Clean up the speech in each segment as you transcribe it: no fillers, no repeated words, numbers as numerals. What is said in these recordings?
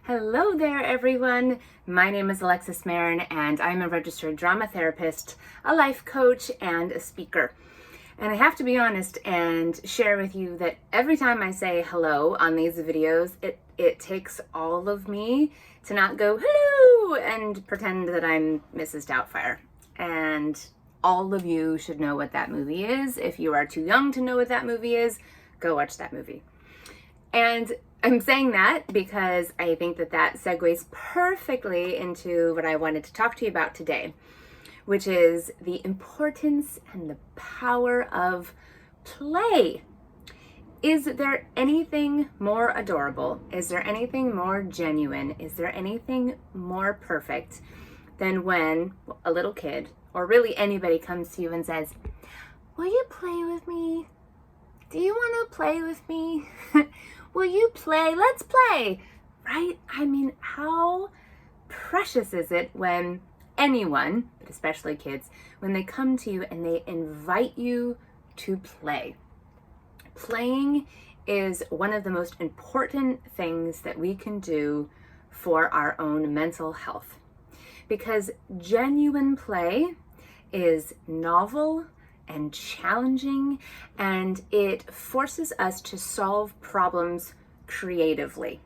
Hello there, everyone. My name is Alexis Marin, and I'm a registered drama therapist, a life coach, and a speaker. And I have to be honest and share with you that every time I say hello on these videos, it takes all of me to not go hello and pretend that I'm Mrs. Doubtfire. And all of you should know what that movie is. If you are too young to know what that movie is, go watch that movie. And I'm saying that because I think that segues perfectly into what I wanted to talk to you about today, which is the importance and the power of play. Is there anything more adorable? Is there anything more genuine? Is there anything more perfect than when a little kid, or really anybody, comes to you and says, "Will you play with me? Do you want to play with me? Will you play? Let's play," right? I mean, how precious is it when anyone, but especially kids, when they come to you and they invite you to play. Playing is one of the most important things that we can do for our own mental health, because genuine play is novel and challenging, and it forces us to solve problems creatively,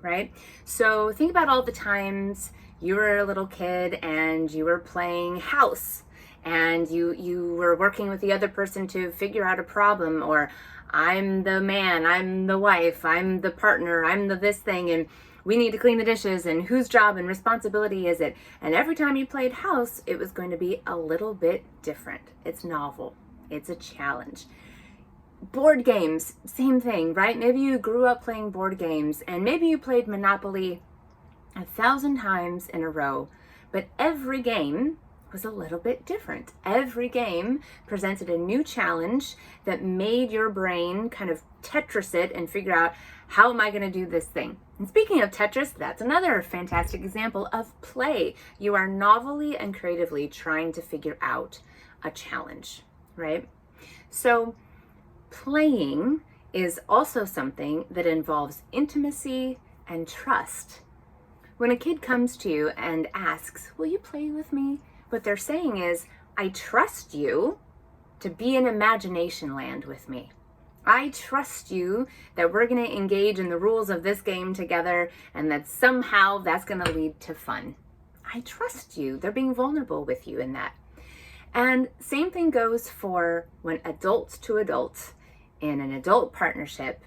right? So think about all the times you were a little kid and you were playing house, and you were working with the other person to figure out a problem, or I'm the man, I'm the wife, I'm the partner, I'm the this thing, and we need to clean the dishes, and whose job and responsibility is it? And every time you played house, it was going to be a little bit different. It's novel. It's a challenge. Board games, same thing, right? Maybe you grew up playing board games, and maybe you played Monopoly 1,000 times in a row, but every game was a little bit different. Every game presented a new challenge that made your brain kind of Tetris it and figure out, how am I going to do this thing? And speaking of Tetris, that's another fantastic example of play. You are novelly and creatively trying to figure out a challenge, right? So playing is also something that involves intimacy and trust. When a kid comes to you and asks, "Will you play with me?" what they're saying is, "I trust you to be in imagination land with me. I trust you that we're going to engage in the rules of this game together, and that somehow that's going to lead to fun. I trust you." They're being vulnerable with you in that. And same thing goes for when adults to adults in an adult partnership,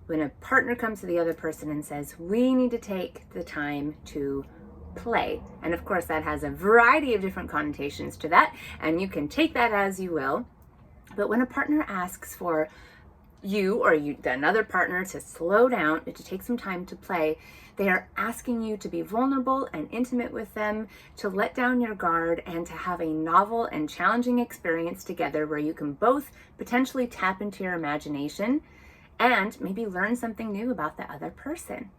when a partner comes to the other person and says, "We need to take the time to play." And of course, that has a variety of different connotations to that, and you can take that as you will. But when a partner asks for you or another partner to slow down and to take some time to play, they are asking you to be vulnerable and intimate with them, to let down your guard, and to have a novel and challenging experience together where you can both potentially tap into your imagination and maybe learn something new about the other person.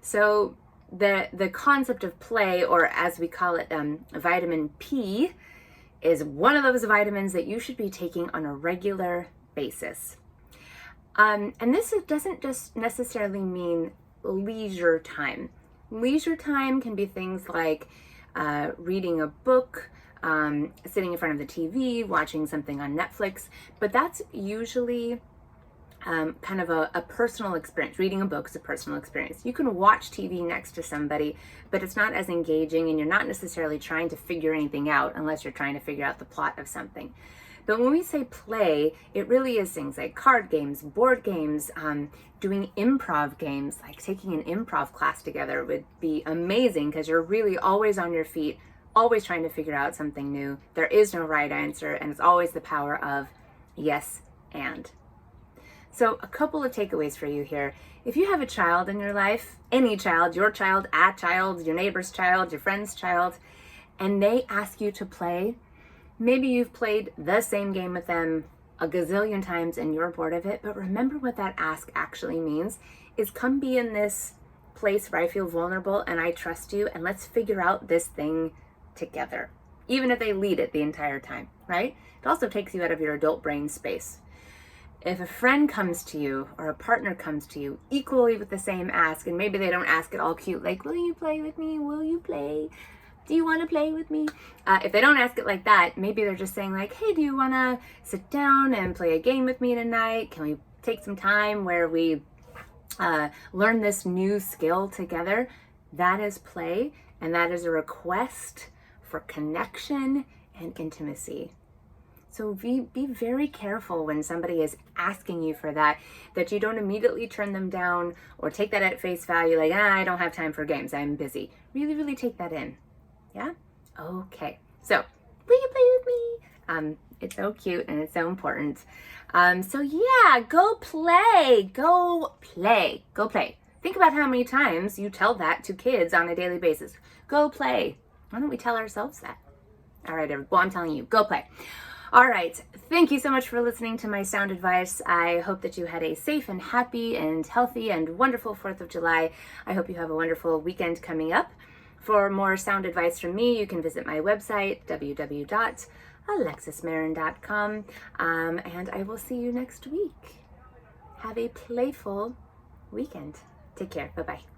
So the concept of play, or as we call it, vitamin P, is one of those vitamins that you should be taking on a regular basis. And this doesn't just necessarily mean leisure time. Leisure time can be things like reading a book, sitting in front of the TV, watching something on Netflix, but that's usually kind of a personal experience. Reading a book is a personal experience. You can watch TV next to somebody, but it's not as engaging, and you're not necessarily trying to figure anything out unless you're trying to figure out the plot of something. But when we say play, it really is things like card games, board games, doing improv games, like taking an improv class together would be amazing, because you're really always on your feet, always trying to figure out something new. There is no right answer, and it's always the power of yes and. So a couple of takeaways for you here. If you have a child in your life, any child, your child, a child, your neighbor's child, your friend's child, and they ask you to play, maybe you've played the same game with them a gazillion times and you're bored of it, but remember what that ask actually means is, come be in this place where I feel vulnerable and I trust you, and let's figure out this thing together. Even if they lead it the entire time, right? It also takes you out of your adult brain space. If a friend comes to you or a partner comes to you equally with the same ask, and maybe they don't ask it all cute, like, will you play with me? Will you play? Do you want to play with me? If they don't ask it like that, maybe they're just saying like, hey, do you want to sit down and play a game with me tonight? Can we take some time where we learn this new skill together? That is play, and that is a request for connection and intimacy. So be very careful when somebody is asking you for that you don't immediately turn them down or take that at face value, like, I don't have time for games, I'm busy. Really, really take that in. Yeah? Okay. So, will you play with me? It's so cute and it's so important. So yeah, go play. Go play. Go play. Think about how many times you tell that to kids on a daily basis. Go play. Why don't we tell ourselves that? All right, well, I'm telling you, go play. All right. Thank you so much for listening to my sound advice. I hope that you had a safe and happy and healthy and wonderful 4th of July. I hope you have a wonderful weekend coming up. For more sound advice from me, you can visit my website, www.alexismarin.com, and I will see you next week. Have a playful weekend. Take care. Bye-bye.